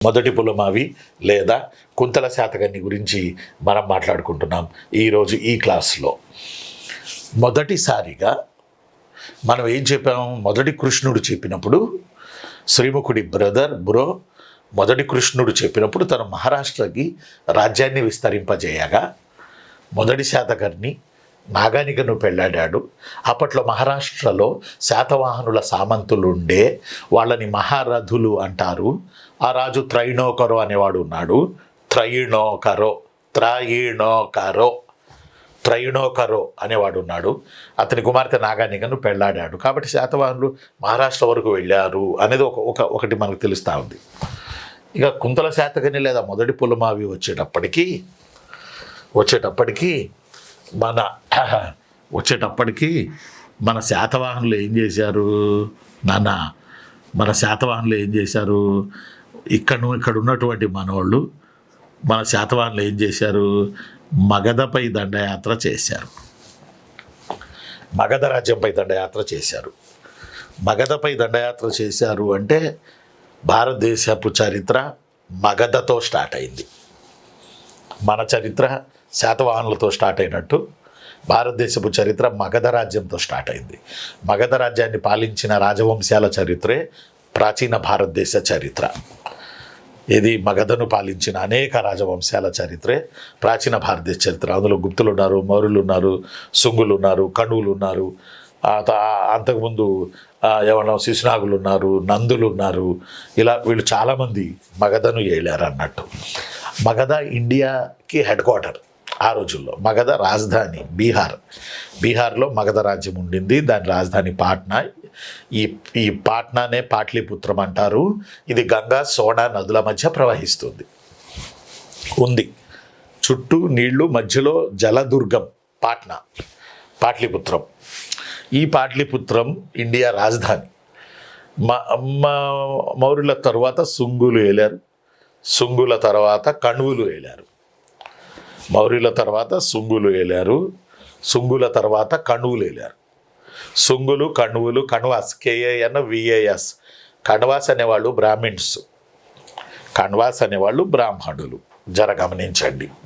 మొదటి పులమావి లేదా కుంతల శాతకర్ణి గురించి మనం మాట్లాడుకుంటున్నాం ఈరోజు ఈ క్లాస్లో. మొదటిసారిగా మనం ఏం చెప్పాము? మొదటి కృష్ణుడు చెప్పినప్పుడు, శ్రీముఖుడి బ్రో మొదటి కృష్ణుడు చెప్పినప్పుడు తను మహారాష్ట్రకి రాజ్యాన్ని విస్తరింపజేయగా మొదటి శాతకర్ణి నాగానికను పెళ్ళాడాడు. అప్పట్లో మహారాష్ట్రలో శాతవాహనుల సామంతులుండే, వాళ్ళని మహారథులు అంటారు. ఆ రాజు త్రైణోకరో అనేవాడు ఉన్నాడు. త్రైణోకరో అనేవాడు ఉన్నాడు. అతని కుమార్తె నాగానికను పెళ్ళాడాడు. కాబట్టి శాతవాహనులు మహారాష్ట్ర వరకు వెళ్ళారు అనేది ఒకటి మనకు తెలుస్తూ ఉంది. ఇక కుంతల శాతకర్ణి లేదా మొదటి పులమావి వచ్చేటప్పటికీ మన శాతవాహనులు ఏం చేశారు ఇక్కడ ఉన్నటువంటి మనవాళ్ళు మన శాతవాహనులు ఏం చేశారు? మగధపై దండయాత్ర చేశారు. మగధ రాజ్యంపై దండయాత్ర చేశారు. మగధపై దండయాత్ర చేశారు అంటే భారతదేశపు చరిత్ర మగధతో స్టార్ట్ అయింది. మన చరిత్ర శాతవాహనులతో స్టార్ట్ అయినట్టు భారతదేశపు చరిత్ర మగధ రాజ్యంతో స్టార్ట్ అయింది. మగధ రాజ్యాన్ని పాలించిన రాజవంశాల చరిత్రే ప్రాచీన భారతదేశ చరిత్ర. ఇది మగధను పాలించిన అనేక రాజవంశాల చరిత్రే ప్రాచీన భారతదేశ చరిత్ర. అందులో గుప్తులు ఉన్నారు, మౌర్యులు ఉన్నారు, శుంగులు ఉన్నారు, కణువులు ఉన్నారు, అంతకుముందు ఏమన్నా శిశునాగులు ఉన్నారు, నందులు ఉన్నారు. ఇలా వీళ్ళు చాలామంది మగధను ఏలారు అన్నట్టు. మగధ ఇండియాకి హెడ్ క్వార్టర్ ఆ రోజుల్లో. మగధ రాజధాని బీహార్లో మగధ రాజ్యం ఉండింది. దాని రాజధాని పాట్నా. ఈ పాట్నానే పాట్లీపుత్రం అంటారు. ఇది గంగా సోనా నదుల మధ్య ప్రవహిస్తుంది ఉంది. చుట్టూ నీళ్లు, మధ్యలో జలదుర్గం పాట్లీపుత్రం. ఈ పాట్లీపుత్రం ఇండియా రాజధాని. మౌర్యుల తర్వాత శుంగులు ఏలారు. శుంగుల తర్వాత కణువులు ఏలారు. మౌర్యుల తర్వాత శుంగులు ఏలారు. శుంగుల తర్వాత కణువులు ఏలారు. శుంగులు, కణువులు, కణ్వాస్ KANVAS. కణ్వాస్ అనేవాళ్ళు బ్రాహ్మిన్స్, కణ్వాస్ అనేవాళ్ళు బ్రాహ్మణులు. గమనించండి.